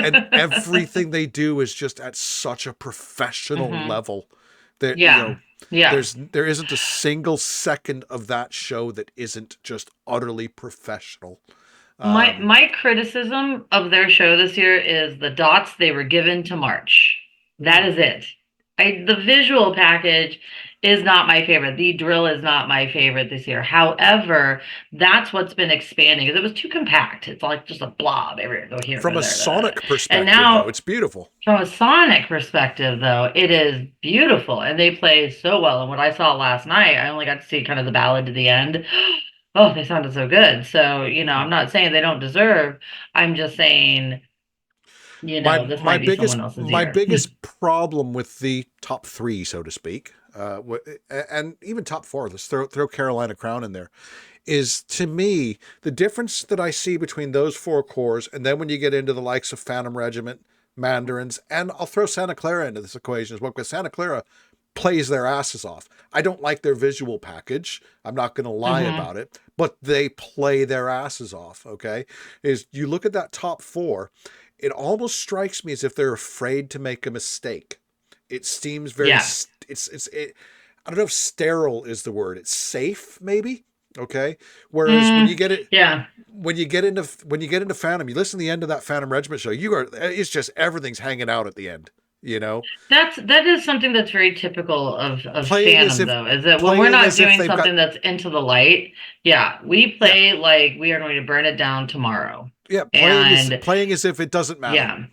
and and everything they do is just at such a professional hmm level that Yeah, yeah. there isn't a single second of that show that isn't just utterly professional. My Um, my criticism of their show this year is the dots they were given to march. That mm, is it. The visual package is not my favorite. The drill is not my favorite this year. However, that's what's been expanding because it was too compact. It's like just a blob everywhere. Go here, from go a there, da, da, da. sonic And perspective, though, now it's beautiful. from a sonic perspective, though, it is beautiful and they play so well. And what I saw last night, I only got to see kind of the ballad to the end. Oh, they sounded so good. So, I'm Mhm. not saying they don't deserve. I'm just saying, this might be someone else's My year. biggest problem with the top three, so to speak, and even top four, let's throw Carolina Crown in there, is to me the difference that I see between those four cores, and then when you get into the likes of Phantom Regiment, Mandarins, and I'll throw Santa Clara into this equation as well, because Santa Clara plays their asses off. I don't like their visual package. I'm not going to lie hmm about it, but they play their asses off. Okay. Is you look at that top four, it almost strikes me as if they're afraid to make a mistake. It seems very, Yeah. I don't know if sterile is the word. It's safe, maybe. Okay. Whereas Mm, yeah. when you get into Phantom, you listen to the end of that Phantom Regiment show, it's just everything's hanging out at the end, you know, That is something that's very typical of playing as Phantom if though, is that when we're playing not as if doing they've got something that's into the light, yeah, we yeah play like we are going to burn it down tomorrow. yeah And playing as if it doesn't matter. yeah.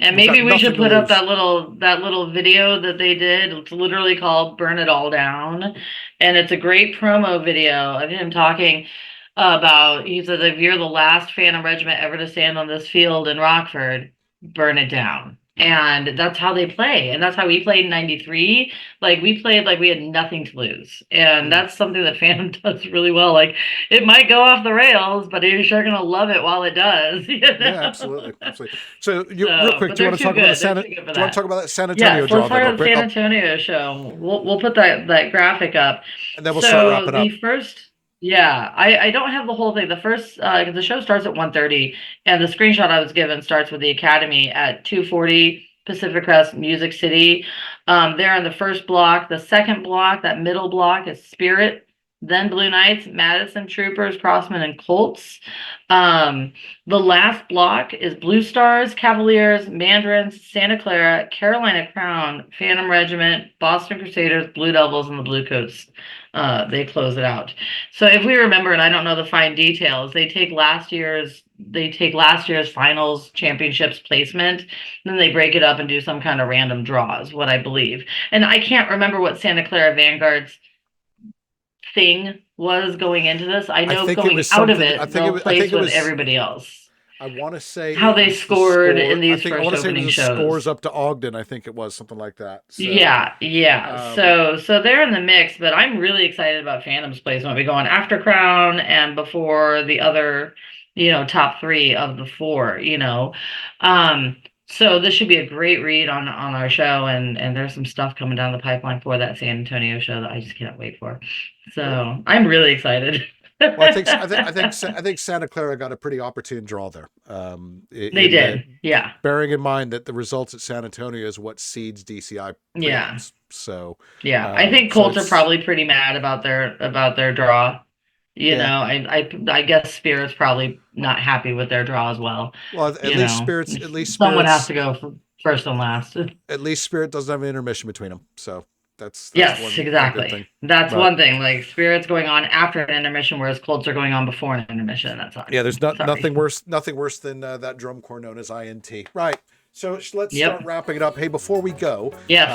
And We've got maybe we nothing should to put up lose. that little video that they did. It's literally called Burn It All Down. And it's a great promo video of him talking about he says if you're the last Phantom Regiment ever to stand on this field in Rockford, burn it down. And that's how they play. And that's how we played in 93. Like we played like we had nothing to lose. And Mm. that's something that Phantom does really well. Like it might go off the rails, but you're sure gonna love it while it does, Yeah, absolutely, absolutely. So, real So, quick, but do you they're want to too talk about good. They're too good for Do you want to that. talk about that San Antonio Yes, let's draw? talk Then about the San Antonio show. We'll put that graphic up. and then we'll start So wrapping the up. first, yeah, I don't have the whole thing. The first, 'cause the show starts at 1:30, and the screenshot I was given starts with the Academy at 2:40 Pacific Crest, Music City. They're in the first block. The second block, that middle block, is Spirit, then Blue Knights, Madison Troopers, Crossmen, and Colts. Um, the last block is Blue Stars, Cavaliers, Mandarins, Santa Clara, Carolina Crown, Phantom Regiment, Boston Crusaders, Blue Devils, and the Bluecoats. They close it out. So if we remember, and I don't know the fine details, they take last year's finals championships placement, then they break it up and do some kind of random draws, what I believe. And I can't remember what Santa Clara Vanguard's thing was going into this. I I know think it going was out of something. it, they'll I place think it with was. everybody else. I want to say How it they was the scored in score. I these think I first want to say it was opening the scores shows. up to Ogden. I think it was something like that. So, Yeah, yeah. um, So they're in the mix, but I'm really excited about Phantom's placement. We go on after Crown and before the other, top three of the four. So this should be a great read on our show, and there's some stuff coming down the pipeline for that San Antonio show that I just can't wait for. cool. So I'm really excited. Well, I think Santa Clara got a pretty opportune draw there. They In that, did. Yeah. bearing in mind that the results at San Antonio is what seeds DCI Yeah. prelims. So, Yeah. I think so Colts are it's probably pretty mad about their draw. yeah. I guess Spirit's probably not happy with their draw as well. Well, at least Someone has spirits, to go first and last. at least Spirit doesn't have an intermission between them. So that's Yes, one good exactly. thing. That's But one thing. Like Spirit's going on after an intermission, whereas Colts are going on before an intermission. That sucks. yeah, there's Sorry. nothing worse than that drum corps known as INT. Right. So let's start Yep. wrapping it up. Hey, before we go, Yes.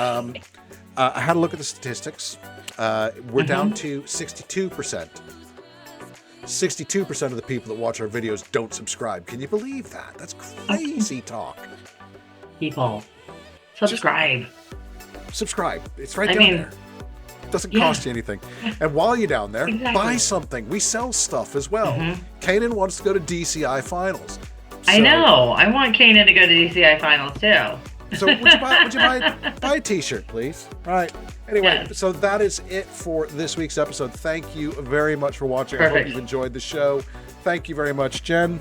I had a look at the statistics. We're down to 62%. 62% of the people that watch our videos don't subscribe. Can you believe that? That's crazy talk. People, subscribe. Subscribe. It's right I down mean, there. Doesn't yeah. cost you anything. And while you're down there, Exactly. buy something. We sell stuff as well. Kanan wants to go to DCI finals. I know. I want Kanan to go to DCI finals too. So would you buy a t-shirt, please? All right. Anyway, Yes. so that is it for this week's episode. Thank you very much for watching. I hope Perfect. you've enjoyed the show. Thank you very much, Jen.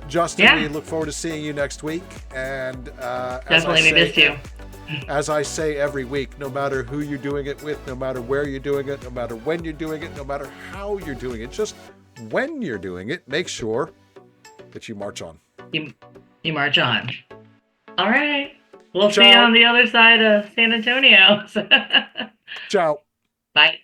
Justin, Yeah. we look forward to seeing you next week. And Definitely, we missed you. as I say every week, no matter who you're doing it with, no matter where you're doing it, no matter when you're doing it, no matter how you're doing it, just when you're doing it, make sure that you march on. You march on. All right. We'll see you Ciao. on the other side of San Antonio. Ciao. Bye.